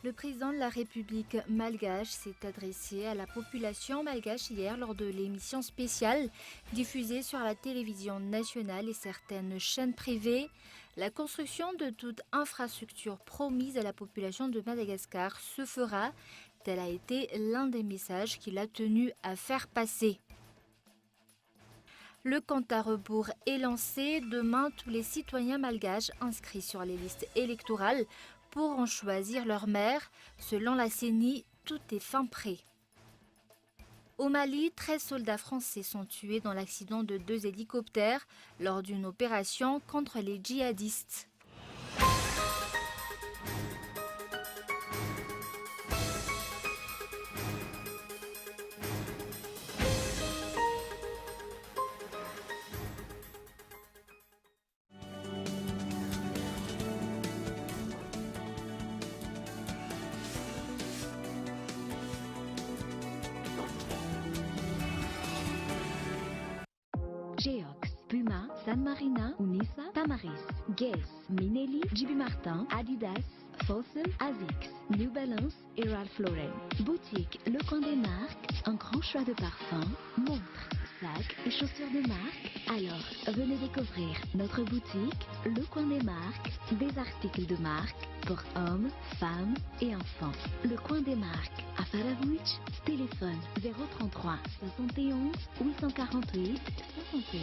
Le président de la République malgache s'est adressé à la population malgache hier lors de l'émission spéciale diffusée sur la télévision nationale et certaines chaînes privées. La construction de toute infrastructure promise à la population de Madagascar se fera. Tel a été l'un des messages qu'il a tenu à faire passer. Le compte à rebours est lancé. Demain, tous les citoyens malgaches inscrits sur les listes électorales pourront choisir leur maire. Selon la CENI, tout est fin prêt. Au Mali, 13 soldats français sont tués dans l'accident de 2 hélicoptères lors d'une opération contre les djihadistes. Geox, Puma, San Marina, Unisa, Tamaris, Guess, Minelli, JB Martin, Adidas, Fossil, Asics, New Balance et Ralph Lauren. Boutique Le Coin des Marques, un grand choix de parfums, montres, sacs et chaussures de marque. Alors, venez découvrir notre boutique Le Coin des Marques, des articles de marque pour hommes, femmes et enfants. Le Coin des Marques, à Faravouch, téléphone 033 71 848 68.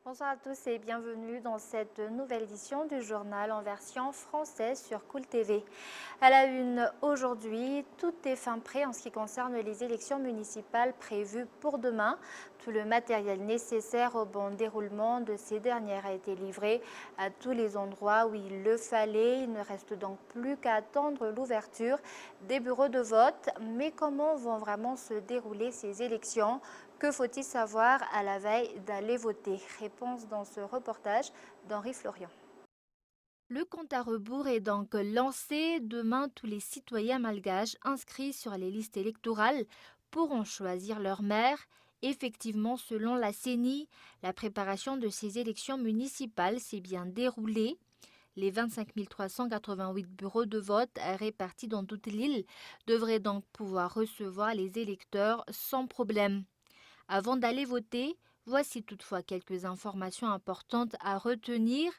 Bonsoir à tous et bienvenue dans cette nouvelle édition du journal en version française sur Cool TV. À la une aujourd'hui, tout est fin prêt en ce qui concerne les élections municipales prévues pour demain. Tout le matériel nécessaire au bon déroulement de ces dernières a été livré à tous les endroits où il le fallait. Il ne reste donc plus qu'à attendre l'ouverture des bureaux de vote. Mais comment vont vraiment se dérouler ces élections ? Que faut-il savoir à la veille d'aller voter? Réponse dans ce reportage d'Henri Florian. Le compte à rebours est donc lancé. Demain, tous les citoyens malgaches inscrits sur les listes électorales pourront choisir leur maire. Effectivement, selon la CENI, la préparation de ces élections municipales s'est bien déroulée. Les 25 388 bureaux de vote répartis dans toute l'île devraient donc pouvoir recevoir les électeurs sans problème. Avant d'aller voter, voici toutefois quelques informations importantes à retenir.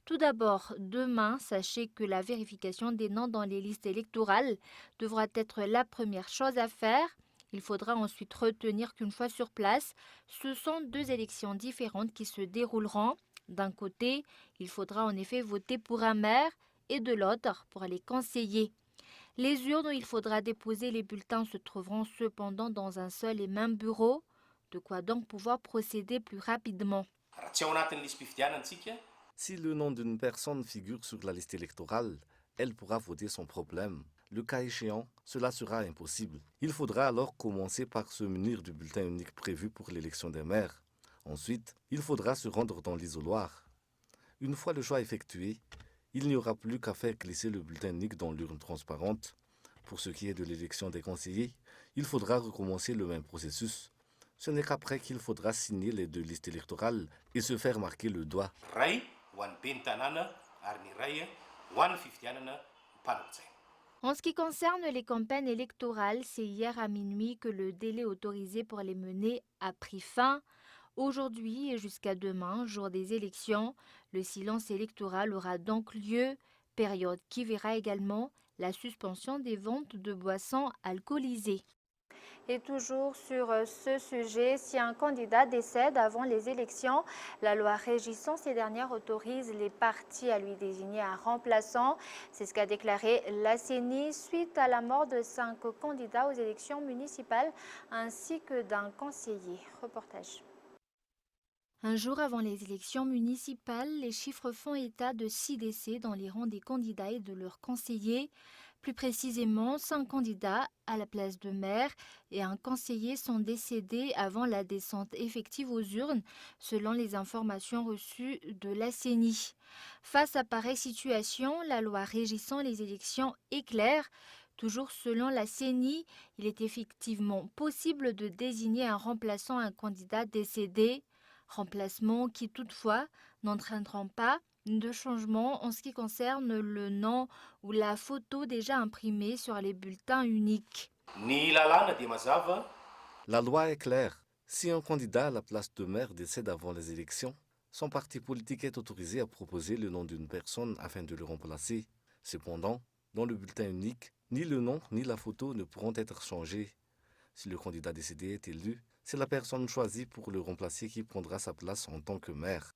Tout d'abord, demain, sachez que la vérification des noms dans les listes électorales devra être la première chose à faire. Il faudra ensuite retenir qu'une fois sur place, ce sont deux élections différentes qui se dérouleront. D'un côté, il faudra en effet voter pour un maire et de l'autre pour les conseillers. Les urnes où il faudra déposer les bulletins se trouveront cependant dans un seul et même bureau. De quoi donc pouvoir procéder plus rapidement. Si le nom d'une personne figure sur la liste électorale, elle pourra voter sans problème. Le cas échéant, cela sera impossible. Il faudra alors commencer par se munir du bulletin unique prévu pour l'élection des maires. Ensuite, il faudra se rendre dans l'isoloir. Une fois le choix effectué, il n'y aura plus qu'à faire glisser le bulletin unique dans l'urne transparente. Pour ce qui est de l'élection des conseillers, il faudra recommencer le même processus. Ce n'est qu'après qu'il faudra signer les deux listes électorales et se faire marquer le doigt. En ce qui concerne les campagnes électorales, c'est hier à minuit que le délai autorisé pour les mener a pris fin. Aujourd'hui et jusqu'à demain, jour des élections, le silence électoral aura donc lieu, période qui verra également la suspension des ventes de boissons alcoolisées. Et toujours sur ce sujet, si un candidat décède avant les élections, la loi régissant ces dernières autorise les partis à lui désigner un remplaçant. C'est ce qu'a déclaré la CENI suite à la mort de 5 candidats aux élections municipales ainsi que d'un conseiller. Reportage. Un jour avant les élections municipales, les chiffres font état de 6 décès dans les rangs des candidats et de leurs conseillers. Plus précisément, 5 candidats à la place de maire et un conseiller sont décédés avant la descente effective aux urnes, selon les informations reçues de la CENI. Face à pareille situation, la loi régissant les élections est claire. Toujours selon la CENI, il est effectivement possible de désigner un remplaçant à un candidat décédé, remplacement qui toutefois n'entraîneront pas de changement en ce qui concerne le nom ou la photo déjà imprimée sur les bulletins uniques. La loi est claire. Si un candidat à la place de maire décède avant les élections, son parti politique est autorisé à proposer le nom d'une personne afin de le remplacer. Cependant, dans le bulletin unique, ni le nom ni la photo ne pourront être changés. Si le candidat décédé est élu, c'est la personne choisie pour le remplacer qui prendra sa place en tant que maire.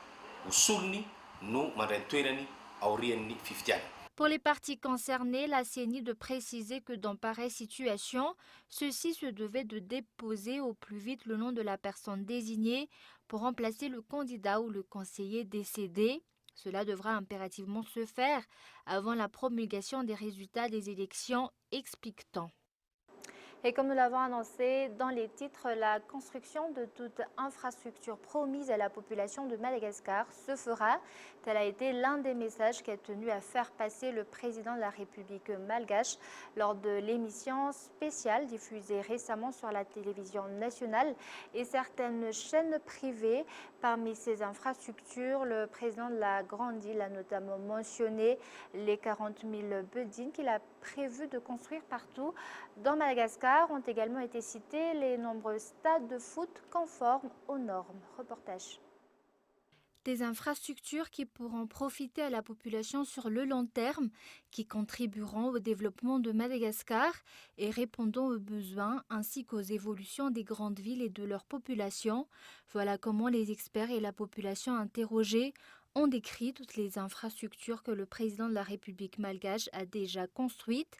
Pour les partis concernés, la CENI de préciser que dans pareille situation, ceux-ci se devaient de déposer au plus vite le nom de la personne désignée pour remplacer le candidat ou le conseiller décédé. Cela devra impérativement se faire avant la promulgation des résultats des élections, explique-t-on. Et comme nous l'avons annoncé dans les titres, la construction de toute infrastructure promise à la population de Madagascar se fera. Tel a été l'un des messages qu'a tenu à faire passer le président de la République malgache lors de l'émission spéciale diffusée récemment sur la télévision nationale et certaines chaînes privées. Parmi ces infrastructures, le président de la Grande Île a notamment mentionné les 40 000 buildings qu'il a prévu de construire partout dans Madagascar. Ont également été cités les nombreux stades de foot conformes aux normes. Reportage. Des infrastructures qui pourront profiter à la population sur le long terme, qui contribueront au développement de Madagascar et répondront aux besoins ainsi qu'aux évolutions des grandes villes et de leur population. Voilà comment les experts et la population interrogée ont décrit toutes les infrastructures que le président de la République malgache a déjà construites.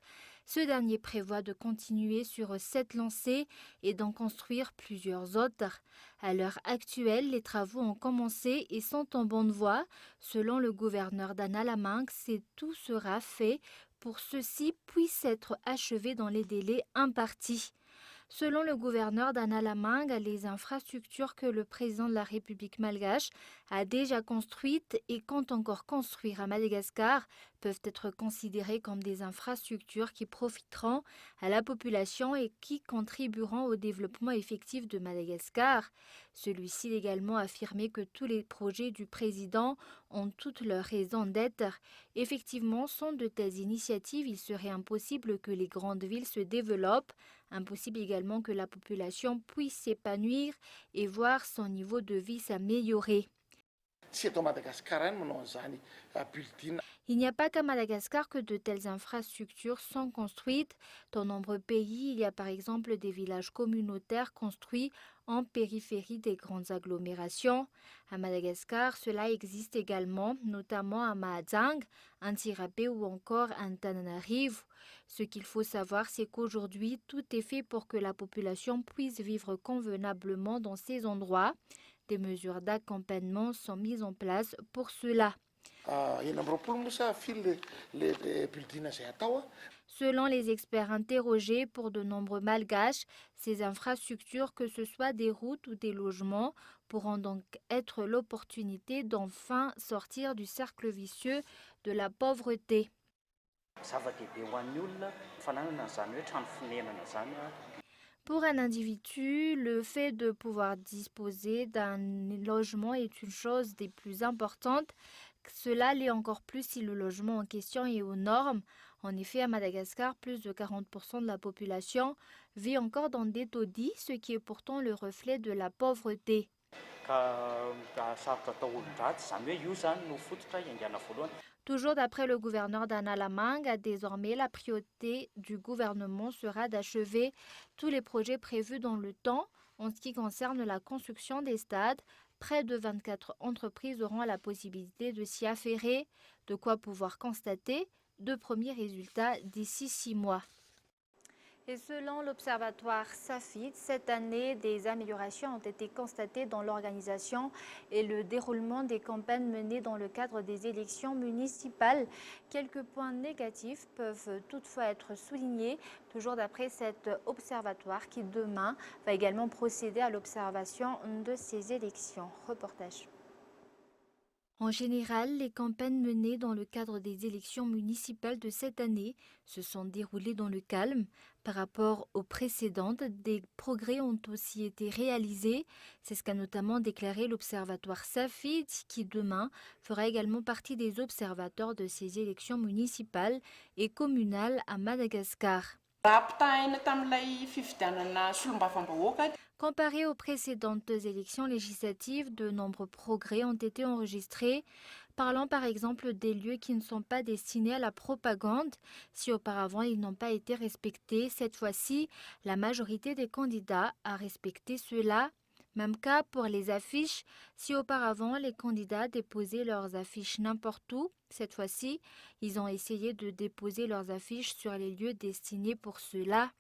Ce dernier prévoit de continuer sur cette lancée et d'en construire plusieurs autres. À l'heure actuelle, les travaux ont commencé et sont en bonne voie. Selon le gouverneur d'Analamangue, tout sera fait pour que ceux-ci puissent être achevés dans les délais impartis. Selon le gouverneur d'Analamangue, les infrastructures que le président de la République malgache a déjà construites et compte encore construire à Madagascar peuvent être considérées comme des infrastructures qui profiteront à la population et qui contribueront au développement effectif de Madagascar. Celui-ci a également affirmé que tous les projets du président ont toute leur raison d'être. Effectivement, sans de telles initiatives, il serait impossible que les grandes villes se développent. Impossible également que la population puisse s'épanouir et voir son niveau de vie s'améliorer. Il n'y a pas qu'à Madagascar que de telles infrastructures sont construites. Dans nombreux pays, il y a par exemple des villages communautaires construits en périphérie des grandes agglomérations. À Madagascar, cela existe également, notamment à Mahajanga, Antsirabe ou encore à Antananarivo. Ce qu'il faut savoir, c'est qu'aujourd'hui, tout est fait pour que la population puisse vivre convenablement dans ces endroits. Des mesures d'accompagnement sont mises en place pour cela. Selon les experts interrogés, pour de nombreux malgaches, ces infrastructures, que ce soit des routes ou des logements, pourront donc être l'opportunité d'enfin sortir du cercle vicieux de la pauvreté. Pour un individu, le fait de pouvoir disposer d'un logement est une chose des plus importantes. Cela l'est encore plus si le logement en question est aux normes. En effet, à Madagascar, plus de 40% de la population vit encore dans des taudis, ce qui est pourtant le reflet de la pauvreté. Toujours d'après le gouverneur d'Analamangue, désormais la priorité du gouvernement sera d'achever tous les projets prévus dans le temps. En ce qui concerne la construction des stades, près de 24 entreprises auront la possibilité de s'y affairer, de quoi pouvoir constater de premiers résultats d'ici 6 mois. Et selon l'Observatoire SAFID, cette année, des améliorations ont été constatées dans l'organisation et le déroulement des campagnes menées dans le cadre des élections municipales. Quelques points négatifs peuvent toutefois être soulignés, toujours d'après cet observatoire qui demain va également procéder à l'observation de ces élections. Reportage. En général, les campagnes menées dans le cadre des élections municipales de cette année se sont déroulées dans le calme. Par rapport aux précédentes, des progrès ont aussi été réalisés. C'est ce qu'a notamment déclaré l'Observatoire Safid, qui demain fera également partie des observateurs de ces élections municipales et communales à Madagascar. Comparé aux précédentes élections législatives, de nombreux progrès ont été enregistrés, parlant par exemple des lieux qui ne sont pas destinés à la propagande. Si auparavant ils n'ont pas été respectés, cette fois-ci, la majorité des candidats a respecté cela. Même cas pour les affiches. Si auparavant les candidats déposaient leurs affiches n'importe où, cette fois-ci, ils ont essayé de déposer leurs affiches sur les lieux destinés pour cela.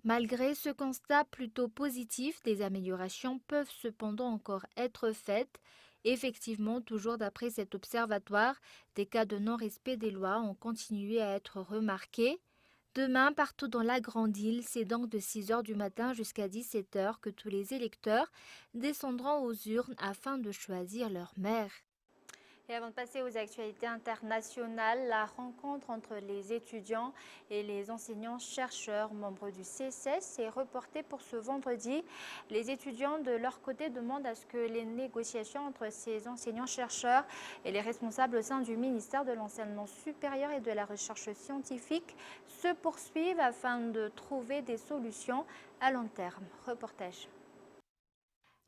Malgré ce constat plutôt positif, des améliorations peuvent cependant encore être faites. Effectivement, toujours d'après cet observatoire, des cas de non-respect des lois ont continué à être remarqués. Demain, partout dans la Grande Île, c'est donc de 6h du matin jusqu'à 17h que tous les électeurs descendront aux urnes afin de choisir leur maire. Et avant de passer aux actualités internationales, la rencontre entre les étudiants et les enseignants-chercheurs membres du CSS est reportée pour ce vendredi. Les étudiants, de leur côté, demandent à ce que les négociations entre ces enseignants-chercheurs et les responsables au sein du ministère de l'Enseignement supérieur et de la Recherche scientifique se poursuivent afin de trouver des solutions à long terme. Reportage.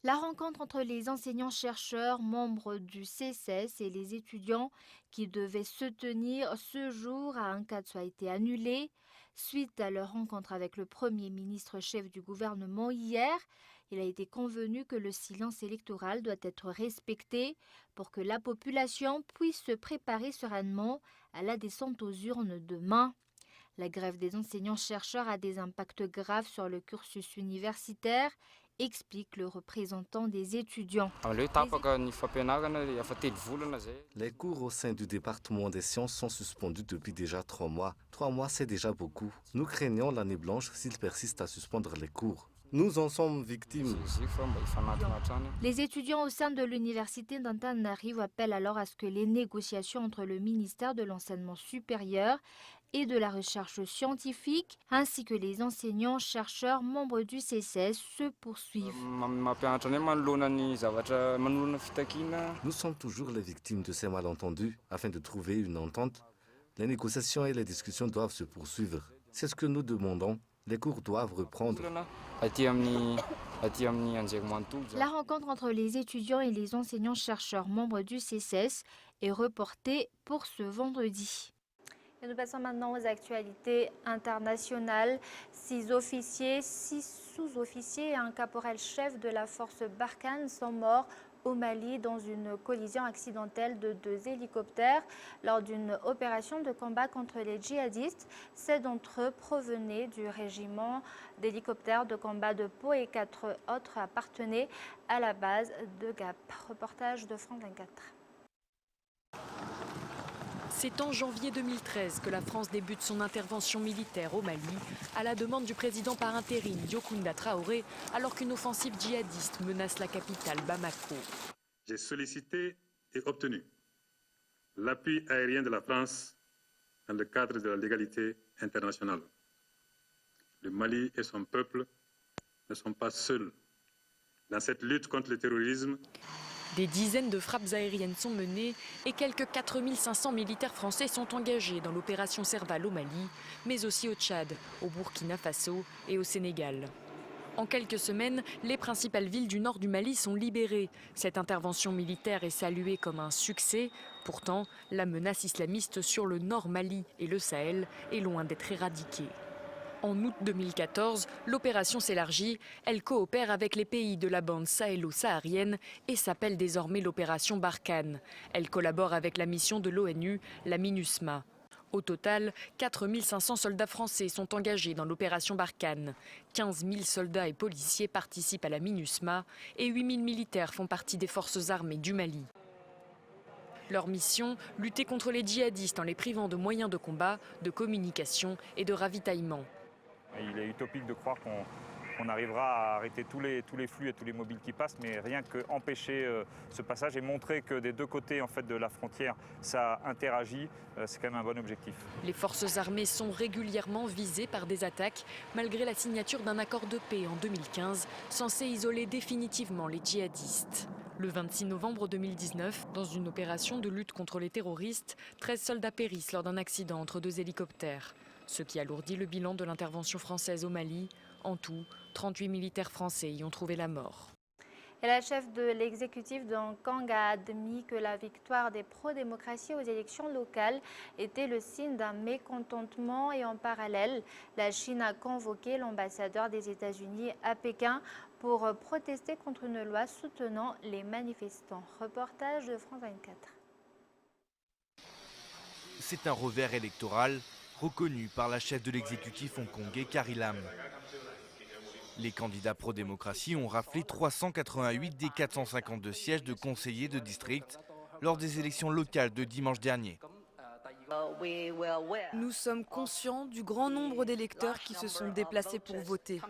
La rencontre entre les enseignants-chercheurs membres du CSS et les étudiants qui devaient se tenir ce jour à Ankatso a été annulée. Suite à leur rencontre avec le Premier ministre chef du gouvernement hier, il a été convenu que le silence électoral doit être respecté pour que la population puisse se préparer sereinement à la descente aux urnes demain. La grève des enseignants-chercheurs a des impacts graves sur le cursus universitaire, explique le représentant des étudiants. Les cours au sein du département des sciences sont suspendus depuis déjà 3 mois. 3 mois, c'est déjà beaucoup. Nous craignons l'année blanche s'ils persistent à suspendre les cours. Nous en sommes victimes. Les étudiants au sein de l'université d'Antananarivo appellent alors à ce que les négociations entre le ministère de l'Enseignement supérieur et de la recherche scientifique, ainsi que les enseignants-chercheurs membres du CSS se poursuivent. Nous sommes toujours les victimes de ces malentendus. Afin de trouver une entente, les négociations et les discussions doivent se poursuivre. C'est ce que nous demandons. Les cours doivent reprendre. La rencontre entre les étudiants et les enseignants-chercheurs membres du CSS est reportée pour ce vendredi. Et nous passons maintenant aux actualités internationales. 6 officiers, 6 sous-officiers et un caporal-chef de la force Barkhane sont morts au Mali dans une collision accidentelle de 2 hélicoptères lors d'une opération de combat contre les djihadistes. 7 d'entre eux provenaient du régiment d'hélicoptères de combat de Pau et 4 autres appartenaient à la base de Gap. Reportage de France 24. C'est en janvier 2013 que la France débute son intervention militaire au Mali, à la demande du président par intérim Diokounda Traoré, alors qu'une offensive djihadiste menace la capitale Bamako. J'ai sollicité et obtenu l'appui aérien de la France dans le cadre de la légalité internationale. Le Mali et son peuple ne sont pas seuls dans cette lutte contre le terrorisme. Des dizaines de frappes aériennes sont menées et quelques 4500 militaires français sont engagés dans l'opération Serval au Mali, mais aussi au Tchad, au Burkina Faso et au Sénégal. En quelques semaines, les principales villes du nord du Mali sont libérées. Cette intervention militaire est saluée comme un succès. Pourtant, la menace islamiste sur le nord Mali et le Sahel est loin d'être éradiquée. En août 2014, l'opération s'élargit. Elle coopère avec les pays de la bande sahélo-saharienne et s'appelle désormais l'opération Barkhane. Elle collabore avec la mission de l'ONU, la MINUSMA. Au total, 4500 soldats français sont engagés dans l'opération Barkhane. 15 000 soldats et policiers participent à la MINUSMA et 8 000 militaires font partie des forces armées du Mali. Leur mission, lutter contre les djihadistes en les privant de moyens de combat, de communication et de ravitaillement. Il est utopique de croire qu'on on arrivera à arrêter tous les flux et tous les mobiles qui passent, mais rien qu'empêcher ce passage et montrer que des deux côtés en fait, de la frontière, ça interagit, c'est quand même un bon objectif. Les forces armées sont régulièrement visées par des attaques, malgré la signature d'un accord de paix en 2015, censé isoler définitivement les djihadistes. Le 26 novembre 2019, dans une opération de lutte contre les terroristes, 13 soldats périssent lors d'un accident entre 2 hélicoptères, ce qui alourdit le bilan de l'intervention française au Mali. En tout, 38 militaires français y ont trouvé la mort. Et la chef de l'exécutif de Hong Kong a admis que la victoire des pro-démocratie aux élections locales était le signe d'un mécontentement et en parallèle, la Chine a convoqué l'ambassadeur des États-Unis à Pékin pour protester contre une loi soutenant les manifestants. Reportage de France 24. C'est un revers électoral reconnu par la chef de l'exécutif hongkongais Carrie Lam. Les candidats pro-démocratie ont raflé 388 des 452 sièges de conseillers de district lors des élections locales de dimanche dernier. Nous sommes conscients du grand nombre d'électeurs qui se sont déplacés pour voter,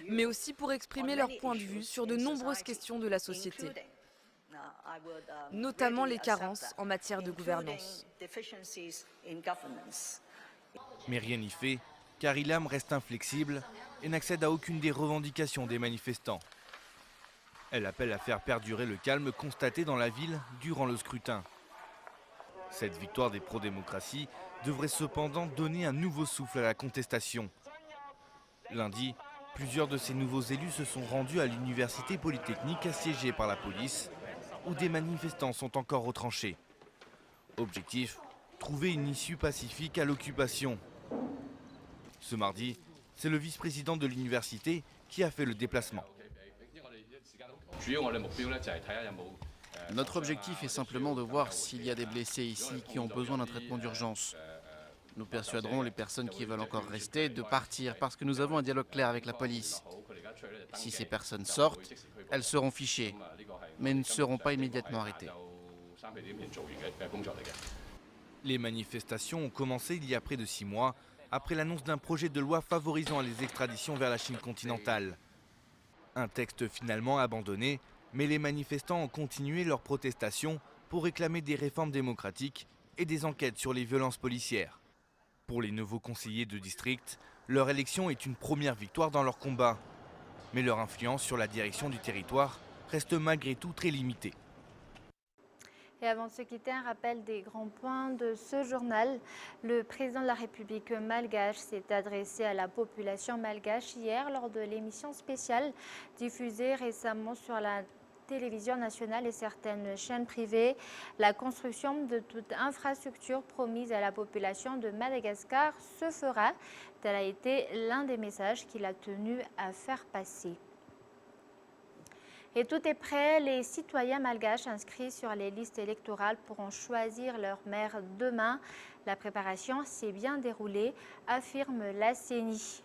mais aussi pour exprimer leur point de vue sur de nombreuses questions de la société, notamment les carences en matière de gouvernance. Mais rien n'y fait. Carrie Lam reste inflexible et n'accède à aucune des revendications des manifestants. Elle appelle à faire perdurer le calme constaté dans la ville durant le scrutin. Cette victoire des pro-démocratie devrait cependant donner un nouveau souffle à la contestation. Lundi, plusieurs de ces nouveaux élus se sont rendus à l'université polytechnique assiégée par la police, où des manifestants sont encore retranchés. Objectif, trouver une issue pacifique à l'occupation. Ce mardi, c'est le vice-président de l'université qui a fait le déplacement. Notre objectif est simplement de voir s'il y a des blessés ici qui ont besoin d'un traitement d'urgence. Nous persuaderons les personnes qui veulent encore rester de partir parce que nous avons un dialogue clair avec la police. Si ces personnes sortent, elles seront fichées, mais ne seront pas immédiatement arrêtées. Les manifestations ont commencé il y a près de 6 mois, après l'annonce d'un projet de loi favorisant les extraditions vers la Chine continentale. Un texte finalement abandonné, mais les manifestants ont continué leurs protestations pour réclamer des réformes démocratiques et des enquêtes sur les violences policières. Pour les nouveaux conseillers de district, leur élection est une première victoire dans leur combat. Mais leur influence sur la direction du territoire reste malgré tout très limitée. Et avant de se quitter, un rappel des grands points de ce journal. Le président de la République malgache s'est adressé à la population malgache hier lors de l'émission spéciale diffusée récemment sur la télévision nationale et certaines chaînes privées. La construction de toute infrastructure promise à la population de Madagascar se fera. Tel a été l'un des messages qu'il a tenu à faire passer. Et tout est prêt, les citoyens malgaches inscrits sur les listes électorales pourront choisir leur maire demain. La préparation s'est bien déroulée, affirme la CENI.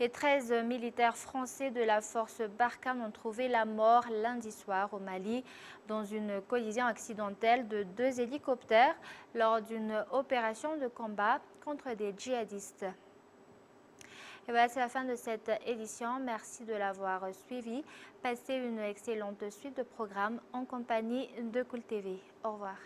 Et 13 militaires français de la force Barkhane ont trouvé la mort lundi soir au Mali dans une collision accidentelle de 2 hélicoptères lors d'une opération de combat contre des djihadistes. Et voilà, c'est la fin de cette édition. Merci de l'avoir suivi. Passez une excellente suite de programmes en compagnie de Cool TV. Au revoir.